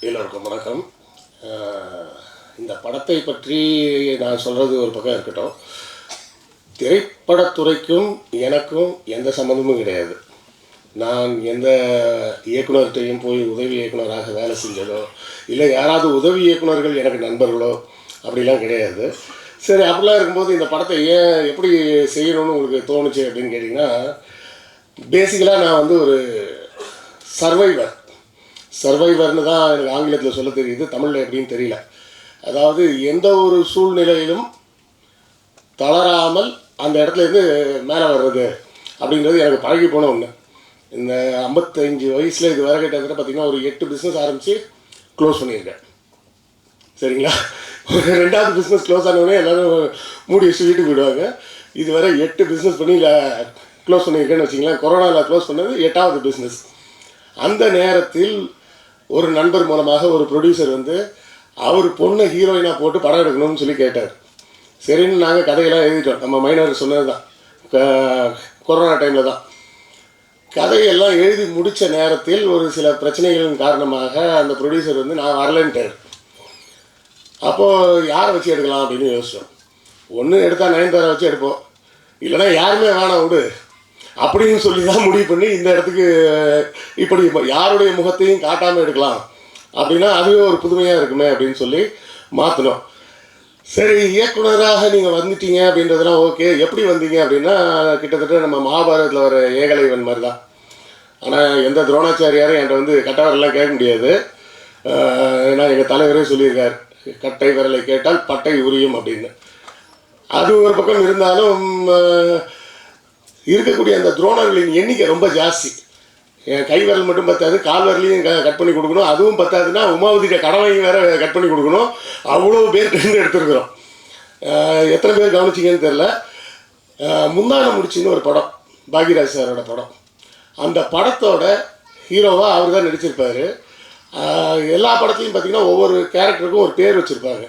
எல்லோருக்கும் வணக்கம். இந்த படத்தை பற்றி நான் சொல்கிறது ஒரு பக்கம் இருக்கட்டும். திரைப்படத்துறைக்கும் எனக்கும் எந்த சம்மந்தமும் கிடையாது. நான் எந்த இயக்குனர்கிட்டையும் போய் உதவி இயக்குனராக வேலை செஞ்சதோ இல்லை யாராவது உதவி இயக்குனர்கள் எனக்கு நண்பர்களோ அப்படிலாம் கிடையாது. சரி, அப்படிலாம் இருக்கும்போது இந்த படத்தை எப்படி செய்யணும்னு உங்களுக்கு தோணுச்சு அப்படின்னு கேட்டிங்கன்னா, பேசிக்கலாக நான் வந்து ஒரு சர்வைவர்னு தான் எனக்கு ஆங்கிலத்தில் சொல்ல தெரியுது, தமிழில் எப்படின்னு தெரியல. அதாவது எந்த ஒரு சூழ்நிலையிலும் தளராமல் அந்த இடத்துலேருந்து மேலே வர்றது அப்படின்றது எனக்கு பழகி போன ஒன்று. இந்த 55 வயசில் இது வரை கிட்டத்தட்ட பார்த்திங்கன்னா ஒரு 8 பிஸ்னஸ் ஆரம்பித்து க்ளோஸ் பண்ணியிருக்கேன். சரிங்களா? ஒரு 2வது பிஸ்னஸ் க்ளோஸ் ஆனவுடனே எல்லோரும் மூடி வச்சு வீட்டுக்கு போயிடுவாங்க. இதுவரை 8 பிஸ்னஸ் பண்ணி க்ளோஸ் பண்ணியிருக்கேன்னு வச்சிங்களேன். கொரோனாவில் க்ளோஸ் பண்ணது 8வது பிஸ்னஸ். அந்த நேரத்தில் ஒரு நண்பர் மூலமாக ஒரு ப்ரொடியூசர் வந்து அவர் பொண்ணை ஹீரோயினாக போட்டு படம் எடுக்கணும்னு சொல்லி கேட்டார். சரின்னு நாங்கள் கதையெல்லாம் எழுதிட்டோம். நம்ம மைனர் சொன்னது தான், கொரோனா டைமில் தான். கதையெல்லாம் எழுதி முடித்த நேரத்தில் ஒரு சில பிரச்சனைகளின் காரணமாக அந்த ப்ரொடியூசர் வந்து நான் வரலன்ட்டார். அப்போது யாரை வச்சு எடுக்கலாம் அப்படின்னு யோசித்தோம். ஒன்று எடுத்தால் நயன்தாரா வச்சு எடுப்போம், இல்லைனா யாருமே வேணாம் விடு அப்படின்னு சொல்லி தான் முடிவு பண்ணி இந்த இடத்துக்கு இப்படி யாருடைய முகத்தையும் காட்டாமல் எடுக்கலாம் அப்படின்னா அதுவே ஒரு புதுமையாக இருக்குமே அப்படின்னு சொல்லி மாற்றினோம். சரி, இயக்குனராக நீங்கள் வந்துட்டீங்க அப்படின்றதுலாம் ஓகே. எப்படி வந்தீங்க அப்படின்னா, கிட்டத்தட்ட நம்ம மகாபாரதத்தில் வர ஏகலைவன் மாதிரி தான். ஆனால் எந்த துரோணாச்சாரியாரும் என்கிட்ட வந்து கட்டவரெல்லாம் கேட்க முடியாது. ஏன்னா எங்கள் தலைவரே சொல்லியிருக்கார், கட்டை விரலை கேட்டால் பட்டை உரியும் அப்படின்னு. அது ஒரு பக்கம் இருந்தாலும் இருக்கக்கூடிய அந்த துரோணர்களின் எண்ணிக்கை ரொம்ப ஜாஸ்தி. என் கை விரல் மட்டும் பத்தாது, கால் விரலையும் கட் பண்ணி கொடுக்கணும். அதுவும் பத்தாதுன்னா உமாவதிட்ட கடமையும் வேறு கட் பண்ணி கொடுக்கணும். அவ்வளோ பேர்கிட்ட எடுத்துருக்குறோம். எத்தனை பேர் கவனிச்சிங்கன்னு தெரில. முந்தான முடிச்சின்னு ஒரு படம், பாக்யராஜ் சாரோட படம். அந்த படத்தோட ஹீரோவாக அவர் தான் நடிச்சிருப்பார். எல்லா படத்துலையும் பார்த்திங்கன்னா ஒவ்வொரு கேரக்டருக்கும் ஒரு பேர் வச்சுருப்பாங்க.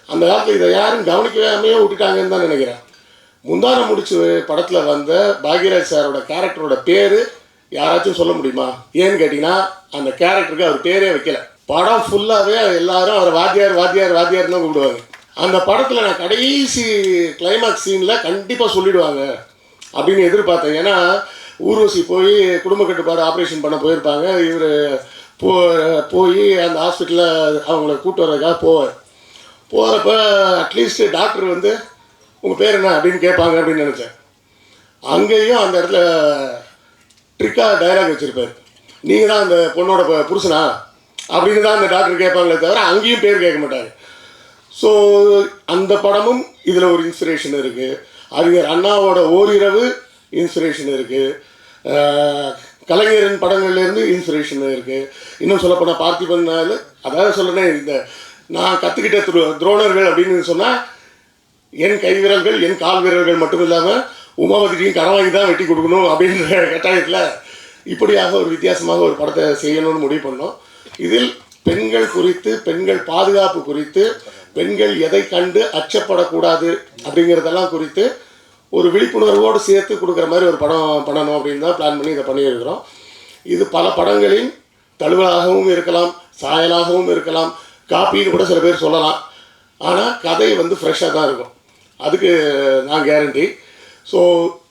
அந்த காலத்தில் இதை யாரும் கவனிக்காமையே விட்டுட்டாங்கன்னு தான் நினைக்கிறேன். முந்தான முடிச்சு படத்தில் வந்த பாக்யராஜ் சாரோட கேரக்டரோட பேர் யாராச்சும் சொல்ல முடியுமா? ஏன்னு கேட்டிங்கன்னா அந்த கேரக்டருக்கு அவர் பேரே வைக்கல. படம் ஃபுல்லாகவே எல்லாரும் அவரை வாத்தியார் வாத்தியார் வாத்தியார் தான் கூப்பிடுவாங்க. அந்த படத்தில் நான் கடைசி கிளைமாக்ஸ் சீனில் கண்டிப்பாக சொல்லிவிடுவாங்க அப்படின்னு எதிர்பார்த்தேன். ஏன்னா ஊர்வசி போய் குடும்ப கட்டுப்பாடு ஆப்ரேஷன் பண்ண போயிருப்பாங்க. இவர் போய் அந்த ஹாஸ்பிட்டலில் அவங்கள கூப்பிட்டு வர்றதுக்காக போகிறப்ப அட்லீஸ்ட் டாக்டர் வந்து உங்கள் பேர் என்ன அப்படின்னு கேட்பாங்க அப்படின்னு நினச்சேன். அங்கேயும் அந்த இடத்துல ட்ரிக்காக டைலாக் வச்சுருப்பார், நீங்கள் தான் அந்த பொண்ணோட புருஷனா அப்படின்னு தான் அந்த டாக்டர் கேட்பாங்களே தவிர அங்கேயும் பேர் கேட்க மாட்டாங்க. ஸோ அந்த படமும் இதில் ஒரு இன்ஸ்பிரேஷன் இருக்குது. அறிஞர் அண்ணாவோட ஓரிரவு இன்ஸ்பிரேஷன் இருக்குது. கலைஞரின் படங்கள்லேருந்து இன்ஸ்பிரேஷன் இருக்குது. இன்னும் சொல்லப்போனால் பார்த்திபன்னால அதாவது சொல்கிறேன், இந்த நான் கற்றுக்கிட்ட துரோணர்கள் அப்படின்னு சொன்னால் என் கை விரல்கள் என் கால் விரல்கள் மட்டும் இல்லாமல் உமாவதியும் கடன் வாங்கி தான் வெட்டி கொடுக்கணும் அப்படின்ற கட்டாயத்தில் இப்படியாக ஒரு வித்தியாசமாக ஒரு படத்தை செய்யணும்னு முடிவு பண்ணோம். இதில் பெண்கள் குறித்து, பெண்கள் பாதுகாப்பு குறித்து, பெண்கள் எதை கண்டு அச்சப்படக்கூடாது அப்படிங்கிறதெல்லாம் குறித்து ஒரு விழிப்புணர்வோடு சேர்த்து கொடுக்குற மாதிரி ஒரு படம் பண்ணணும் அப்படின்னு தான் பிளான் பண்ணி இதை பண்ணியிருக்கிறோம். இது பல படங்களின் தழுவலாகவும் இருக்கலாம், சாயலாகவும் இருக்கலாம், காப்பின்னு கூட சில பேர் சொல்லலாம். ஆனால் கதை வந்து ஃப்ரெஷ்ஷாக தான் இருக்கும், அதுக்கு நான் கேரண்டி. ஸோ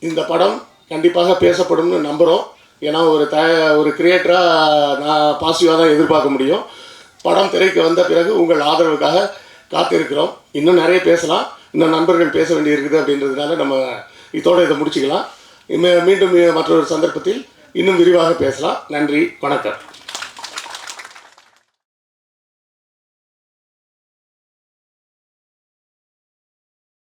இந்த படம் கண்டிப்பாக பேசப்படும்னு நம்புகிறோம். ஏன்னா ஒரு கிரியேட்டராக நான் பாசிட்டிவாக தான் எதிர்பார்க்க முடியும். படம் திரைக்கு வந்த பிறகு உங்கள் ஆதரவுக்காக காத்திருக்கிறோம். இன்னும் நிறைய பேசலாம், இன்னும் நண்பர்கள் பேச வேண்டி இருக்குது அப்படின்றதுனால நம்ம இதோடு இதை முடிச்சுக்கலாம். மீண்டும் மற்றொரு சந்தர்ப்பத்தில் இன்னும் விரிவாக பேசலாம். நன்றி, வணக்கம்.